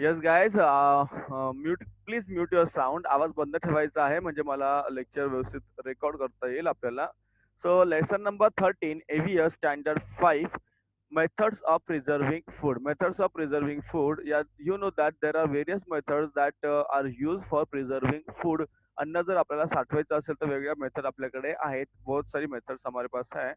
Yes guys, mute please mute your sound. आवाज बंद ठेवायचा आहे म्हणजे मला लेक्चर व्यवस्थित रेकॉर्ड करता येईल आपल्याला. So lesson number 13, AVS standard 5, methods of preserving food. Methods of preserving food. Yeah, you know that there are various methods that are used for preserving food. अन्न जर आपल्याला साठवायचं असेल तर वेगवेगळ्या मेथड आपल्याकडे आहेत. बहुत सारी मेथड्स हमारे पास है.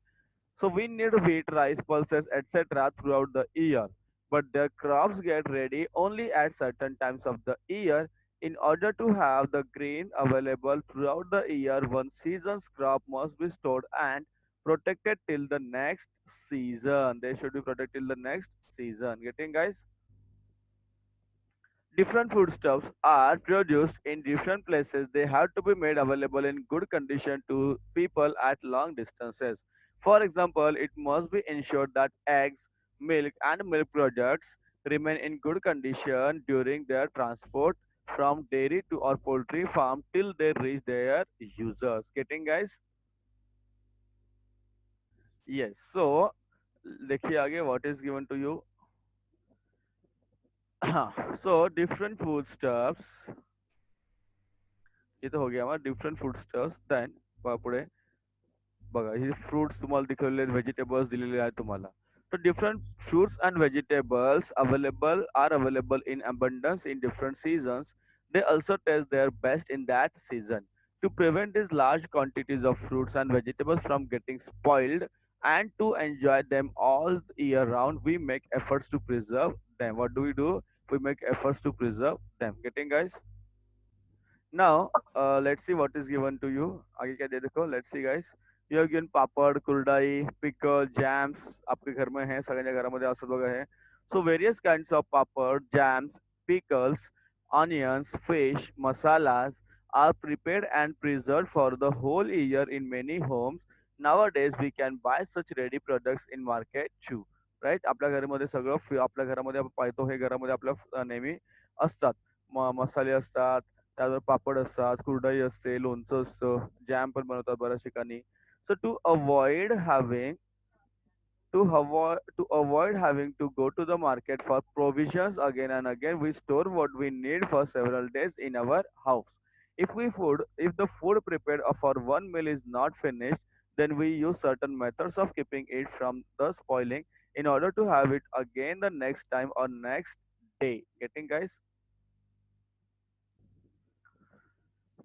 So we need wheat, rice, pulses, etc. throughout the year. But the crops get ready only at certain times of the year. In order to have the grain available throughout the year, one season's crop must be stored and protected till the next season. They should be protected till the next season. Getting guys? Different foodstuffs are produced in different places. They have to be made available in good condition to people at long distances. For example, it must be ensured that eggs, milk, and milk products remain in good condition during their transport from dairy to or poultry farm till they reach their users. Getting guys? Yes. So, देखिए आगे what is given to you. So different foodstuffs. ये तो हो गया हमारा different food stuffs. Then पुढे बघा हे fruits तुम्हाला दिलेले आहेत, व्हेजिटेबल्स दिलेले आहेत तुम्हाला. तर different fruits and vegetables available in abundance in different seasons. They also test their best in that season. To prevent these large quantities of fruits and vegetables from getting spoiled and to enjoy them all year round, we make efforts to preserve them. What do? We make efforts to preserve them. Getting guys? Now, let's see what is given to you. आगे क्या दे देखो. Let's see guys. You have given papad, kurdai, pickle, jams. आपके घर में है, सगळ्यांच्या घरामध्ये असं बघा है. So various kinds of papad, jams, pickles, onions, fish, masalas are prepared and preserved for the whole year in many homes. Nowadays we can buy such ready products in market too. Right? आपल्या घरामध्ये सगळं आपल्या घरामध्ये आपण पाहतो हे घरामध्ये आपल्या नेहमी असतात. मसाले असतात, त्यावर पापड असतात, कुरडई असते, लोणचं असतं, जॅम पण बनवतात बऱ्याच ठिकाणी. सो to avoid having to go to the market for provisions again and again, we store what we need for several days in our house. If the food prepared for one meal is not finished, then we use certain methods of keeping it from the spoiling in order to have it again the next time or next day. Getting guys?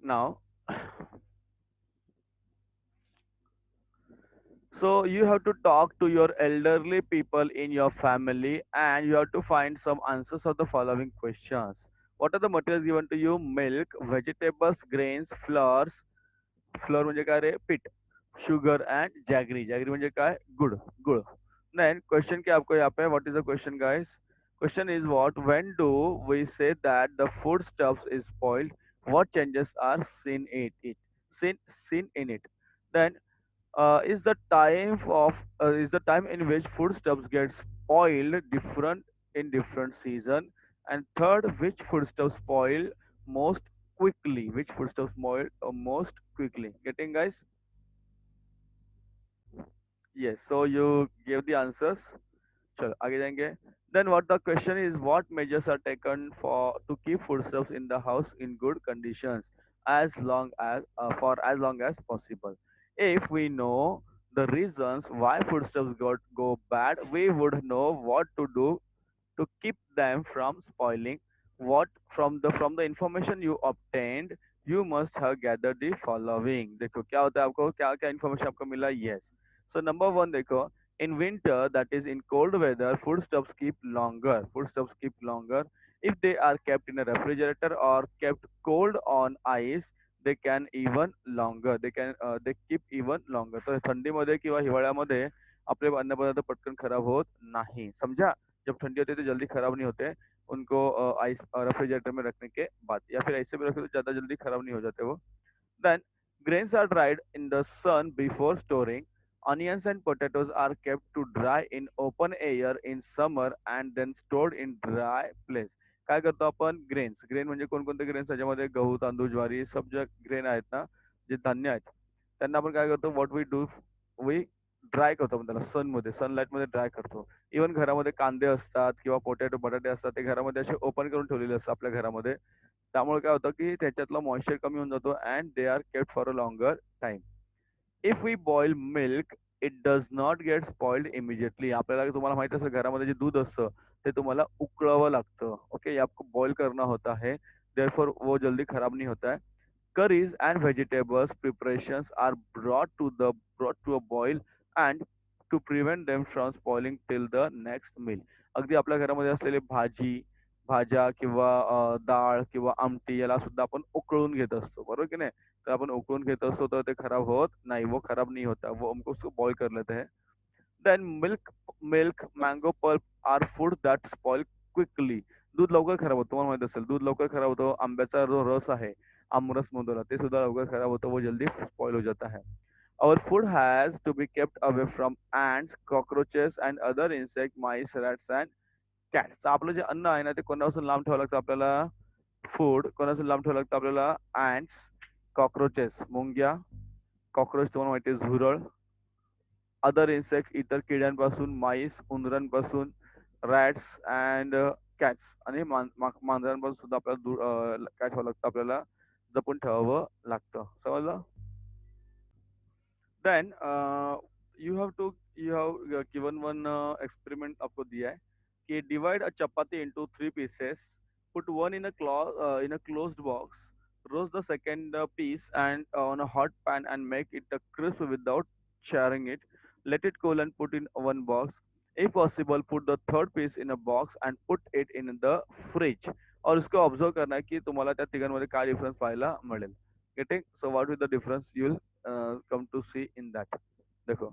Now, so you have to talk to your elderly people in your family and you have to find some answers of the following questions. What are the materials given to you? Milk, vegetables, grains, flours. Flour म्हणजे काय रे? पीठ. Sugar and jaggery. Jaggery म्हणजे काय? गुड़. गुड़. Then question क्या आपको यहाँ पे? What is the question guys? Question is what when do we say that the food stuffs is spoiled? What changes are seen in it? Then is the time in which foodstuffs get spoiled different in different season? And third, which foodstuffs spoil most quickly? Which foodstuffs spoil most quickly? Getting guys? Yes. So you gave the answers. चलो आगे जाएंगे. Then what the question is, what measures are taken to keep foodstuffs in the house in good conditions for as long as possible? If we know the reasons why foodstuffs go bad, we would know what to do to keep them from spoiling. What from the information you obtained, you must have gathered the following. देखो क्या होता है, आपको क्या क्या information आपको मिला? Yes. So number one देखो, in winter, that is in cold weather, foodstuffs keep longer. Foodstuffs keep longer. If they are kept in a refrigerator or kept cold on ice, they can even longer. They keep even longer. तर थंडीमध्ये किंवा हिवाळ्यामध्ये आपले अन्नपदार्थ पटकन खराब होत नाही. समझा? जब ठंडी होती है तो जल्दी खराब नहीं होते उनको आइस रेफ्रिजरेटर में रखने के बाद, या फिर ऐसे भी रखो तो ज्यादा जल्दी खराब नहीं हो जाते वो. Then grains are dried in the sun before storing. Onions and potatoes are kept to dry in open air in summer and then stored in dry place. काय करतो आपण? ग्रेन म्हणजे कोणकोणते ग्रेन्स? त्याच्यामध्ये गहू, तांदूळ, ज्वारी सब जे ग्रेन आहेत ना, जे धान्य आहेत, त्यांना आपण काय करतो? What we do, we dry करतो आपण त्याला सनमध्ये, सनलाईटमध्ये ड्राय करतो. इव्हन घरामध्ये कांदे असतात किंवा पोटॅटो, बटाटे असतात, ते घरामध्ये असे ओपन करून ठेवलेले असतात आपल्या घरामध्ये. त्यामुळे काय होतं की त्याच्यातला मॉइश्चर कमी होऊन जातो and they are kept for a longer time. If we boil milk it does not get spoiled immediately. आपल्याला तुम्हाला माहित असेल घरामध्ये जे दूध असतं ते तुम्हाला उकळावं लागतं. ओके, ये आपको बॉईल करना होता है, देयरफॉर वो जल्दी खराब नहीं होता है. Curries and vegetables preparations are brought to a boil and to prevent them from spoiling till the next meal. अगदी आपल्या घरामध्ये असलेले भाजी, भाज्या किंवा डाळ किंवा आमटी याला सुद्धा आपण उकळून घेत असतो, बरोबर की नाही? तर आपण उकळून घेत असतो तर ते खराब होत नाही, वो खराब नहीं होता, वो हमको उसको बॉईल कर लेते हैं. Then milk, mango pulp are food that spoil quickly. दूध लवकर खराब होतं, तुम्हाला माहित असेल दूध लवकर खराब होतं. आंब्याचा जो रस आहे, आमरस म्हणतो ना, ते सुद्धा लवकर खराब होतं, वो जल्दी स्पॉइल हो जाता है. Our food has to be kept away from ants, cockroaches and other insect, mice, rats and cats. तर आपलं जे अन्न आहे ना ते कोणापासून लांब ठेवावं लागतं आपल्याला? फूड कोणापासून लांब ठेवावं लागतं आपल्याला? ants, कॉकरोचेस, मुंग्या, कॉकरोच तुम्हाला माहिती आहे झुरळ, अदर इन्सेक्ट इतर किड्यांपासून, माईस उंदरांपासून, रॅट्स अँड कॅट्स आणि मांजरांपासून सुद्धा आपल्याला काय ठेवावं लागतं आपल्याला? जपून ठेवावं लागतं. समजलं? Then you have given one experiment आपको दिया है कि divide a chapati into three pieces, put one in a closed box, roast the second piece and on a hot pan and make it a crisp without sharing it. Let it cool and put in one box. If possible, put the third piece in a box and put it in the fridge. और इसको observe करना है कि तुम्हाला त्या तिघांमध्ये काय difference पाहायला मिळेल. Getting? So what is the difference you will come to see in that? देखो,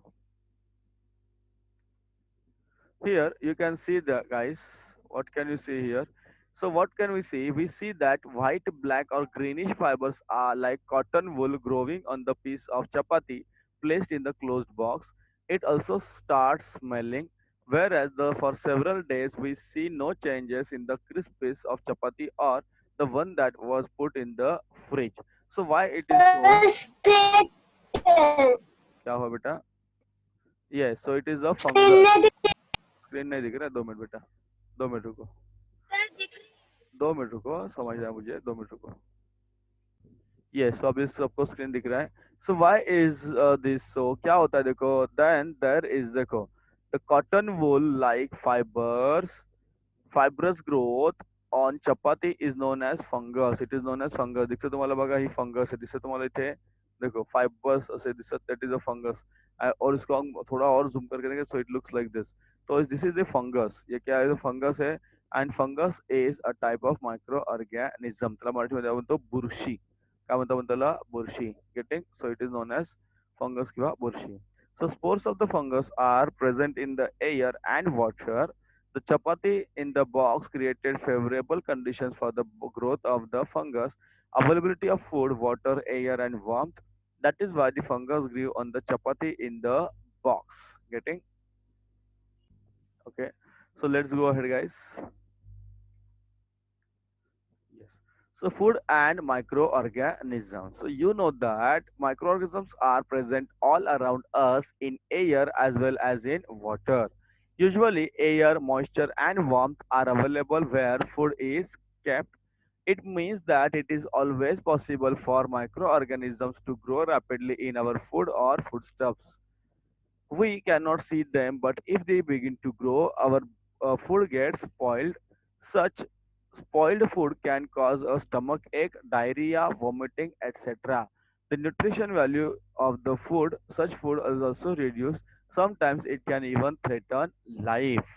here you can see the guys. What can you see here? So what can we see? We see that white, black or greenish fibers are like cotton wool growing on the piece of chapati placed in the closed box. It also starts smelling, whereas for several days we see no changes in the crisp piece of chapati or the one that was put in the fridge. So why it is so? क्या हुआ बेटा? Yes, so it is a fungus. Screen नहीं दिख रहा है, 2 minute बेटा, 2 minute रुको, 2 minute रुको, समझ रहा है मुझे, 2 मिनट रुको. यस, तो अभी सबको स्क्रीन दिख रहा है. So why is this so? क्या होता है देखो, देन देयर इज देखो the cotton wool like fibres, fibrous growth on chapati is known as fungus. It is known as fungus. दिसतं तुम्हाला बघा, ही फंगस है, दिसतं तुम्हाला इथे देखो फाइबर्स असे दिसत, दैट इज अ फंगस. और इसको हम थोड़ा और जूम करके देखें, so it looks like this. तो दिस इज द फंगस, ये क्या है? फंगस है. And fungus is a type of micro organism. त्याला मराठीमध्ये आपण म्हणतो बुरशी. काय म्हणतो आपण त्याला? बुरशी. Getting? So it is known as fungus किंवा बुरशी. So spores of the fungus are present in the air and water. The chapati in the box created favorable conditions for the growth of the fungus, availability of food, water, air, and warmth. That is why the fungus grew on the chapati in the box. Getting? Okay. So let's go ahead, guys. Yes. So food and microorganisms. So you know that microorganisms are present all around us in air as well as in water. Usually air, moisture and warmth are available where food is kept. It means that it is always possible for microorganisms to grow rapidly in our food or foodstuffs. We cannot see them, but if they begin to grow, our food gets spoiled. Such spoiled food can cause a stomach ache, diarrhea, vomiting, etc. The nutrition value of the food, such food is also reduced. Sometimes it can even threaten life.